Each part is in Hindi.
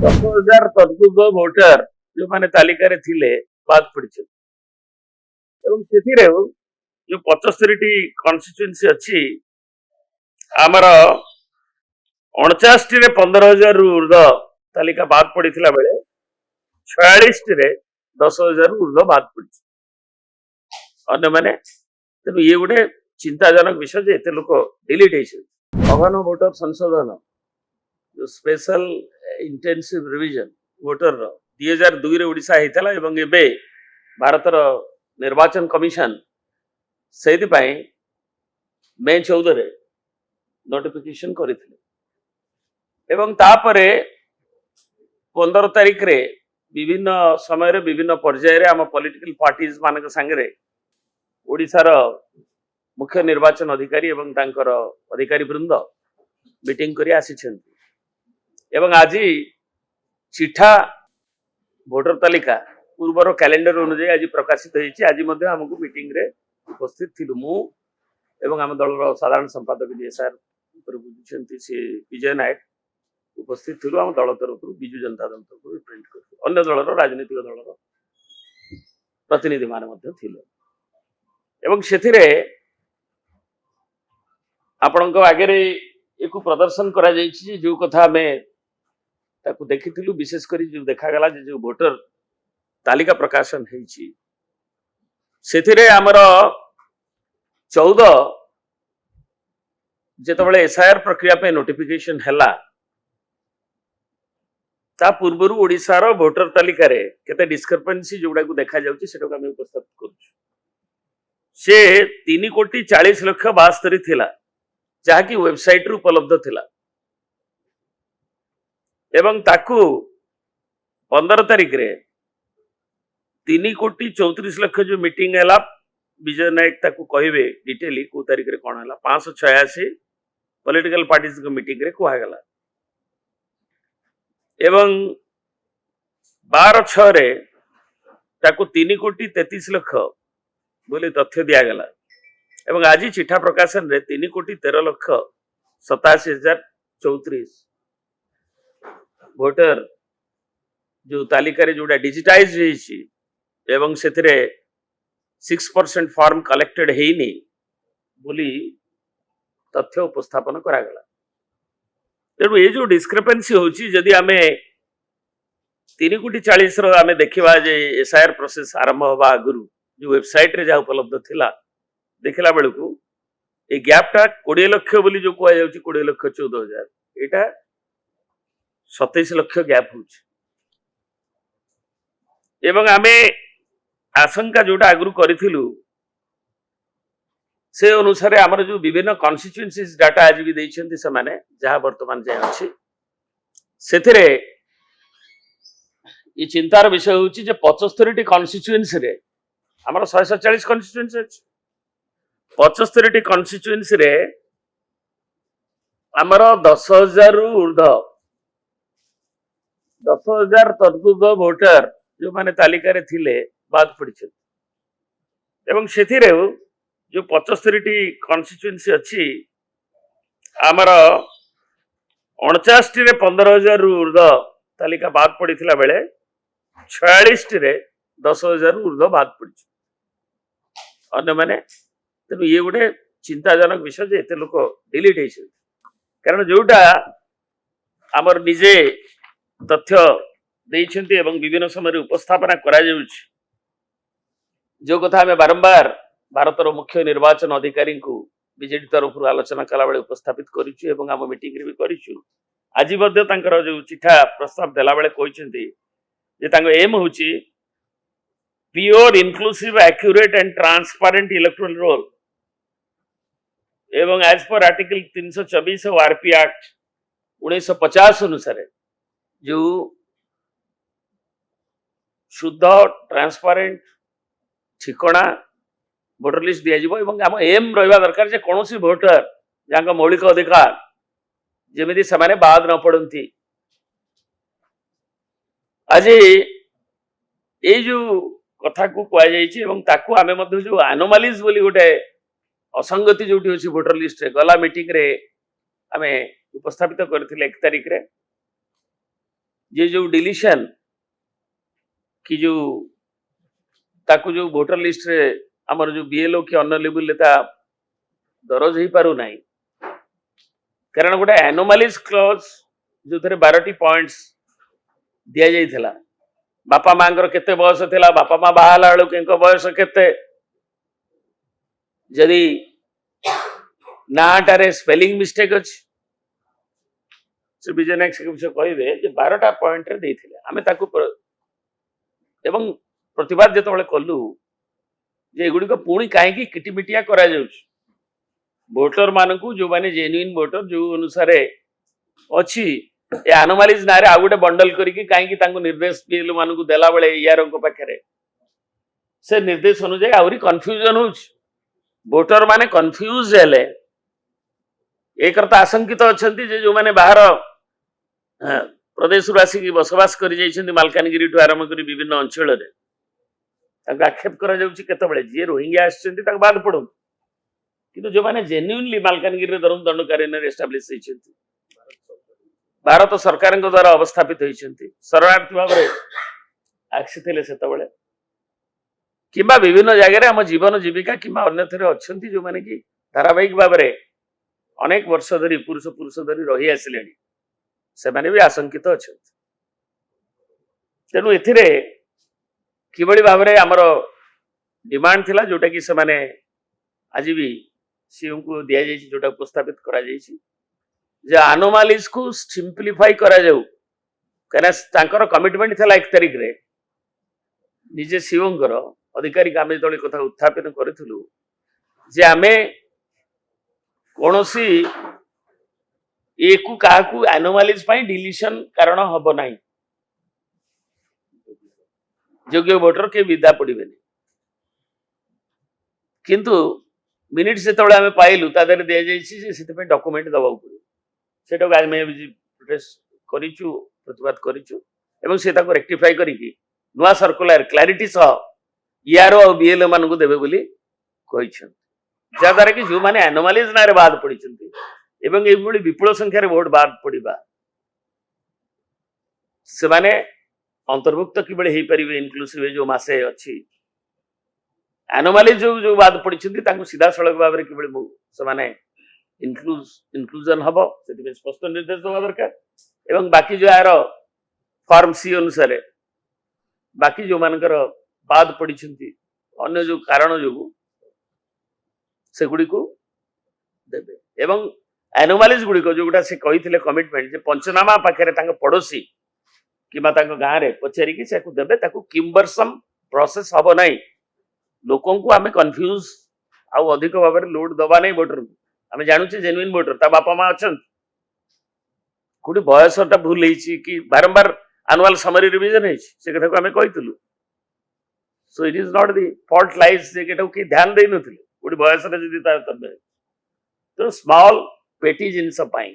10,000 ତଦୁର୍ଦ୍ଧ୍ୱ ଭୋଟର ଯୋଉମାନେ ତାଲିକାରେ ଥିଲେ ବାଦ ପଡିଛନ୍ତି ଏବଂ ସେଥିରେ ଯୋଉ 75ଟି କନଷ୍ଟିଚ୍ୟୁଏନ୍ସି ଅଛି ଆମର 49ଟିରେ 15,000ରୁ ଉର୍ଦ୍ଧ୍ୱ ତାଲିକା ବାଦ ପଡିଥିଲା ବେଳେ 46ଟିରେ 10,000ରୁ ଉର୍ଦ୍ଧ୍ୱ ବାଦ ପଡିଛି ଅନ୍ୟମାନେ। ତେଣୁ ଇଏ ଗୋଟେ ଚିନ୍ତାଜନକ ବିଷୟ ଯେ ଏତେ ଲୋକ ଡିଲିଟ୍ ହେଇଛନ୍ତି। ଅଘନ ଭୋଟର ସଂଶୋଧନ ଯୋଉ ସ୍ପେଶାଲ ଇଣ୍ଟେନ୍ସିଭ ରିଭିଜନ ଭୋଟର 2002ରେ ଓଡ଼ିଶା ହେଇଥିଲା ଏବଂ ଏବେ ଭାରତର ନିର୍ବାଚନ କମିଶନ ସେଇଥିପାଇଁ ମେ 14ରେ ନୋଟିଫିକେସନ କରିଥିଲେ ଏବଂ ତାପରେ 15 ତାରିଖରେ ବିଭିନ୍ନ ସମୟରେ ବିଭିନ୍ନ ପର୍ଯ୍ୟାୟରେ ଆମ ପଲିଟିକାଲ ପାର୍ଟିଜ ମାନଙ୍କ ସାଙ୍ଗରେ ଓଡ଼ିଶାର ମୁଖ୍ୟ ନିର୍ବାଚନ ଅଧିକାରୀ ଏବଂ ତାଙ୍କର ଅଧିକାରୀ ବୃନ୍ଦ ମିଟିଂ କରି ଆସିଛନ୍ତି ଏବଂ ଆଜି ଚିଠା ଭୋଟର ତାଲିକା ପୂର୍ବର କ୍ୟାଲେଣ୍ଡର ଅନୁଯାୟୀ ଆଜି ପ୍ରକାଶିତ ହେଇଛି। ଆଜି ମଧ୍ୟ ଆମକୁ ମିଟିଂରେ ଉପସ୍ଥିତ ଥିଲୁ ମୁଁ ଏବଂ ଆମ ଦଳର ସାଧାରଣ ସମ୍ପାଦକ ଯିଏ ସାର୍ ଉପରେ ବୁଝୁଛନ୍ତି ସେ ବିଜୟ ନାୟକ ଉପସ୍ଥିତ ଥିଲୁ। ଆମ ଦଳ ତରଫରୁ ବିଜୁ ଜନତା ଦଳ ତରଫରୁ ରିପ୍ରେଜେଣ୍ଟ କରିଥିଲୁ, ଅନ୍ୟ ଦଳର ରାଜନୈତିକ ଦଳର ପ୍ରତିନିଧି ମାନେ ମଧ୍ୟ ଥିଲେ ଏବଂ ସେଥିରେ ଆପଣଙ୍କ ଆଗରେ ଏକୁ ପ୍ରଦର୍ଶନ କରାଯାଇଛି ଯେ ଯୋଉ କଥା ଆମେ ତାକୁ ଦେଖିଥିଲୁ, ବିଶେଷ କରି ଯୋଉ ଦେଖାଗଲା ଯେ ଯୋଉ ଭୋଟର ତାଲିକା ପ୍ରକାଶନ ହେଇଛି ସେଥିରେ ଆମର 14 ଯେତେବେଳେ ଏସ୍ଆଇଆର ପ୍ରକ୍ରିୟା ପାଇଁ ନୋଟିଫିକେସନ ହେଲା ତା ପୂର୍ବରୁ ଓଡ଼ିଶାର ଭୋଟର ତାଲିକାରେ କେତେ ଡିସ୍କ୍ରିପେନ୍ସି ଯୋଉଟାକୁ ଦେଖାଯାଉଛି ସେଟାକୁ ଆମେ ଉପସ୍ଥାପିତ କରୁଛୁ। ସେ 3,40,00,072 ଥିଲା ଯାହାକି ୱେବସାଇଟରେ ଉପଲବ୍ଧ ଥିଲା ଏବଂ ତାକୁ 15 ତାରିଖରେ 3,34,00,000 ଯୋଉ ମିଟିଂ ହେଲା ବିଜୟ ନାୟକ ତାକୁ କହିବେ ଡିଟେଲି କୋଉ ତାରିଖରେ କଣ ହେଲା। 586 ପଲିଟିକାଲ ପାର୍ଟିଜଙ୍କ ମିଟିଂରେ କୁହାଗଲା ଏବଂ 12/6ରେ ତାକୁ 3,33,00,000 ବୋଲି ତଥ୍ୟ ଦିଆଗଲା ଏବଂ ଆଜି ଚିଠା ପ୍ରକାଶନରେ 3,13,87,034 ଭୋଟର ଯୋଉ ତାଲିକାରେ ଯୋଉଟା ଡିଜିଟାଇଜ ହେଇଛି ଏବଂ ସେଥିରେ 6% ଫର୍ମ କଲେକ୍ଟେଡ ହେଇନି ବୋଲି ତଥ୍ୟ ଉପସ୍ଥାପନ କରାଗଲା। ତେଣୁ ଏ ଯୋଉ ଡିସ୍କ୍ରିପେନ୍ସି ହଉଛି ଯଦି ଆମେ 3,40,00,000 ଆମେ ଦେଖିବା ଯେ ଏସ୍ଆଇଆର ପ୍ରୋସେସ ଆରମ୍ଭ ହେବା ଆଗରୁ ଯୋଉ ୱେବସାଇଟରେ ଯାହା ଉପଲବ୍ଧ ଥିଲା ଦେଖିଲା ବେଳକୁ এই ଗ୍ୟାପଟା 20 ଲକ୍ଷ ବୋଲି ଯୋଉ କୁହାଯାଉଛି 20,14,000 ଏଇଟା 27 ଲକ୍ଷ ଗ୍ୟାପ ହଉଛି ଏବଂ ଆମେ ଆଶଙ୍କା ଯୋଉଟା ଆଗରୁ କରିଥିଲୁ ସେ ଅନୁସାରେ ଆମର ଯୋଉ ବିଭିନ୍ନ କନଷ୍ଟିଚ୍ୟୁଏନ୍ସିଜ ଡାଟା ଆଜି ବି ଦେଇଛନ୍ତି ସେମାନେ ଯାହା ବର୍ତ୍ତମାନ ଯାଏ ଅଛି ସେଥିରେ ଏ ଚିନ୍ତାର ବିଷୟ ହେଉଛି ଯେ 75ଟି କନଷ୍ଟିଚ୍ୟୁଏନ୍ସିରେ ଆମର 147 କନଷ୍ଟିଚ୍ୟୁଏନ୍ସି ଅଛି। 75ଟି କନଷ୍ଟିଚ୍ୟୁଏନ୍ସିରେ ଆମର 10,000ରୁ ଉର୍ଦ୍ଧ୍ୱ 10,000 ତଦୁର୍ଦ୍ଧ୍ୱ ଭୋଟର ଯୋଉମାନେ ତାଲିକାରେ ଥିଲେ ବାଦ ପଡିଛନ୍ତି ଏବଂ ସେଥିରେ ଯୋଉ 75ଟି କନଷ୍ଟିଚ୍ୟୁଏନ୍ସି ଅଛି ଆମର 49ଟିରେ 15,000ରୁ ଉର୍ଦ୍ଧ୍ୱ ତାଲିକା ବାଦ ପଡିଥିଲା ବେଳେ 46ଟିରେ 10,000ରୁ ଉର୍ଦ୍ଧ୍ୱ ବାଦ ପଡିଛି ଅନ୍ୟମାନେ। ତେଣୁ ଇଏ ଗୋଟେ ଚିନ୍ତାଜନକ ବିଷୟ ଯେ ଏତେ ଲୋକ ଡିଲିଟ୍ ହେଇଛନ୍ତି କାରଣ ଯୋଉଟା ଆମର ନିଜେ ତଥ୍ୟ ଦେଇଛନ୍ତି ଏବଂ ବିଭିନ୍ନ ସମୟରେ ଉପସ୍ଥାପନା କରାଯାଉଛି ଯୋଉ କଥା ଆମେ ବାରମ୍ବାର ଭାରତର ମୁଖ୍ୟ ନିର୍ବାଚନ ଅଧିକାରୀଙ୍କୁ ବିଜେଡି ତରଫରୁ ଆଲୋଚନା କଲାବେଳେ ଉପସ୍ଥାପିତ କରିଛୁ ଏବଂ ଆମ ମିଟିଂରେ ବି କରିଛୁ। ଆଜି ମଧ୍ୟ ତାଙ୍କର ଯୋଉ ଚିଠା ପ୍ରସ୍ତାବ ଦେଲାବେଳେ କହିଛନ୍ତି ଯେ ତାଙ୍କ ଏମ୍ ହେଉଛି pure inclusive accurate and transparent electoral roll ଏବଂ ଆଜ पर आर्टिकल 324 और आरपी एक्ट 1950 अनुसार जो शुद्ध ट्रांसपारेंट ठिकणा भोटर लिस्ट दिया आम एम रहा दरकार जे कौन भोटर जहाँ मौलिक अधिकार जमी से बाद न पड़ती। आज ये जो कथा को कहुई जो एनोमालीज बोली गोटे असंगति जो अच्छी भोटर लिस्ट रे गला मीटिंग रे आमे उपस्थापित करथिले 1 तारिख रे ये जो डिलीशन कि जो ताकू जो वोटर लिस्ट रे हमर जो बीएलओ की अन्य लेवल लेता दरज ही पारु नाही कारण गोटे एनोमालिज क्लॉज जो थरे 12टी पॉइंट्स दिया जाइथिला बापा मांगर केते बयस थिला बापा मा बाहाला बेलू केंको बयस केते जदी नाटारे स्पेलिंग मिस्टेक अछि श्री विजय नायक से कहबे जे 12टा पॉइंट रे देथिले आमे ताकू एवं प्रतिवाद जेतबेले कलु जे एगुडी को पुणी काहे किटिमिटिया करा जाउछ वोटर मानकू जो माने जेन्युइन वोटर जो अनुसारे अछि ए एनोमालिज नारे आ गोटे बंडल करिके काहे तांको निर्देश बीएल मानकू देला बेले यार को पाखरे से निर्देश अनुसार आउरी कंफ्यूजन होछ वोटर माने कंफ्यूज हेले एक अर्थ आशंकित अछंती जे जो माने बाहर प्रदेश आसिक बसवास कर मालकानगिरी ठू आरंभ कर विभिन्न अंचल आक्षेप कर जी रोहिंग्या आसछंती बाद पड़ो किंतु जो माने जेन्युइनली मालकानगिरी धर्म दंडकारण्य एस्टाब्लिश होइछंती भारत सरकार द्वारा अवस्थापित होइछंती शरणार्थी भाव में आसीथिले सेतबेले किंबा विभिन्न जगह आम जीवन जीविका किंबा अन्यथरे अछंती जो माने कि धारावाहिक भाव में अनेक वर्ष धरी पुरुष धरी रही आसिले से माने भी आशंकित अछंती तेणु एथिरे किबळी भाव में आमर डिमांड थिला जोटा कि से माने आज भी सीएम को दिया जाइछि जोटा उपस्थापित करा जाइछि जे एनोमालिज को सिंपलीफाई करा जाऊ कना तांकर कमिटमेंट थिला 1 तारिख रे निजे सीएम कर अधिकारी आमे तळे कथा उत्थापन करथिलु जे आमे कोनोसी एकु काकू एनोमालिज पई डिलीशन कारण हबो नाही योग्य वोटर के विदा पड़िबेनी किंतु मिनिट से तळे आमे पाइलु तादर दे जाइछि जे सिते पे डॉक्यूमेंट दबाउ पड़ो सेटा गाज में प्रोटेस्ट करिछु प्रतिवाद करिछु एवं से ताको रेक्टिफाई करिकि नुवा सर्कुलर क्लैरिटी सह यारो बीएलओ मान को देबे बोली कहिछन जा द्वारा कि जो माने एनोमालिज नारे बाद पड़िछंती एवं ए बडी विपुल संख्या रे वोट बाद पड़िबा से माने अंतर्भुक्त किबळे हे परिबे इनक्लूसिव जो मासे अछि एनोमालिज जो बाद पड़िछंती ताको सीधा सड़क भाव रे किबळे से माने इनक्लूजन हबो सेति स्पष्ट निर्देश दवा दरकार एवं बाकी जो यार फॉर्म सी अनुसार बाकी जो मानकर बाद पड़िछंती अन्य जो कारण जो से गुडी को देबे एवं एनोमालिज गुडी को जोटा से कहिथिले कमिटमेंट जे पंचनामा पाखरे तांग पड़ोसी किबा तांग गां रे पचेरी कि से को देबे ताको किम्बरसम प्रोसेस हबो नाही लोकन को आमे कंफ्यूज आ अधिक भाव में लोड दबा नहीं वोटर को आमे जानू छे जेन्युइन वोटर ता बापा मा अछन कोडी बयसटा भूल हेछि कि बारंबार एनुअल समरी रिवीजन हेछि से कथा को आमे कहितलु so it is not the fault lies जे केटा की ध्यान देइ नथिले कोडी बयसटा जदी ता तबे तो स्मॉल पेटी जिनस पाई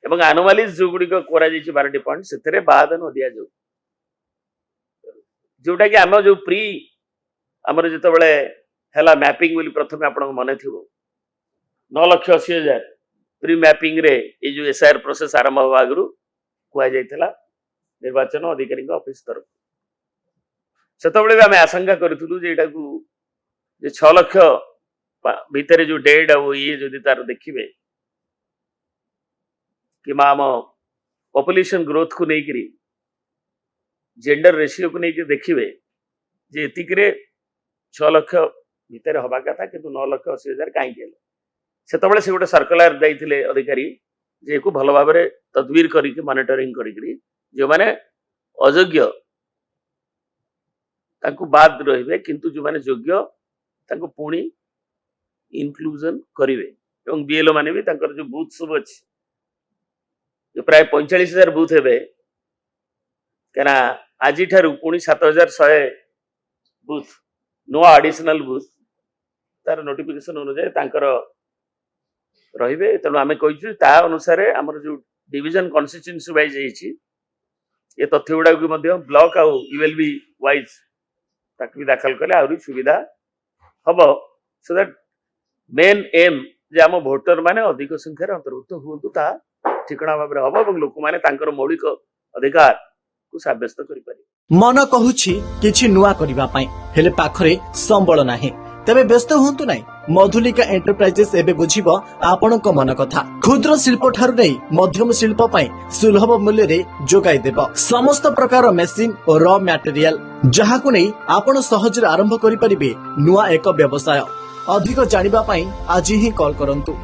एवं एनोमालिज जो गुडी को कोरा जेछि 12 पॉइंट सेतरे बाद न दिया जो जोटा कि आमे जो प्री हमर जते बेले हैला मैपिंग बोली प्रथमे आपन मने थिबो 9,80,000 प्री मैपिंग रे ए जो एसआर प्रोसेस आरंभ होवा आगरु कुआ जाइतला निर्वाचन अधिकारी का ऑफिस तरफ सेते बेले आमे आशंका करथुलु जे एटा को जे 6 लाख भीतर जो डेड आ ये जदी तार देखिबे कि माम पॉपुलेशन ग्रोथ को नहीं करी जेंडर रेशियो को नहीं देखिबे जे एतिकरे 6 लाख भीतर हवा कथा किंतु 9,80,000 काई गेले सेतबेले से गोटे सर्कुलर दैथिले अधिकारी जे को भलो भाबरे तदबीर करी के मॉनिटरिंग करी जो माने अयोग्य ताकू बाद रहिबे किंतु जो माने योग्य ताकू पुणी इनक्लूजन करिवे एवं बीएलओ माने भी ताकर जो बूथ सब अछि जो प्राय 45,000 बूथ हेबे केना आजी ठारू पुणी 7,100 बूथ नो एडिशनल बूथ तार नोटिफिकेशन अनुसार तांकर रहिबे तेणु आमे कहिछु ता अनुसार हमर जो डिवीजन कॉन्स्टिट्यूएंसी वाइज हेछि ये तथ्य गुडा को मध्य ब्लॉक आ यूएलबी वाइज ताकि दाखल कले आउरी सुविधा हबो सो दैट मेन एम जे हम वोटर माने अधिक संख्या रे अंतर्भुक्त होतु ता ठिकणा भाबरे हबो এবং लोक माने तांकर मौलिक अधिकार को साब्यस्त करिपारे। मन कहुछि किछि नुआ करिबा पई हेले पाखरे संबळ नाही तेबे व्यस्त हुंतु नाही मधुलिका एंटरप्राइजेस एबे बुझिबो आपणक मन कथा क्षुद्र शिल्प ठारु नै मध्यम शिल्प पई सुलभ मूल्य रे जोगाई देबो समस्त प्रकार मेसिन और रॉ मटेरियल जहाकु नै आपण सहज आरंभ करि परिबे नुआ एक व्यवसाय अधिक जानिबा पई आज ही कॉल करंतु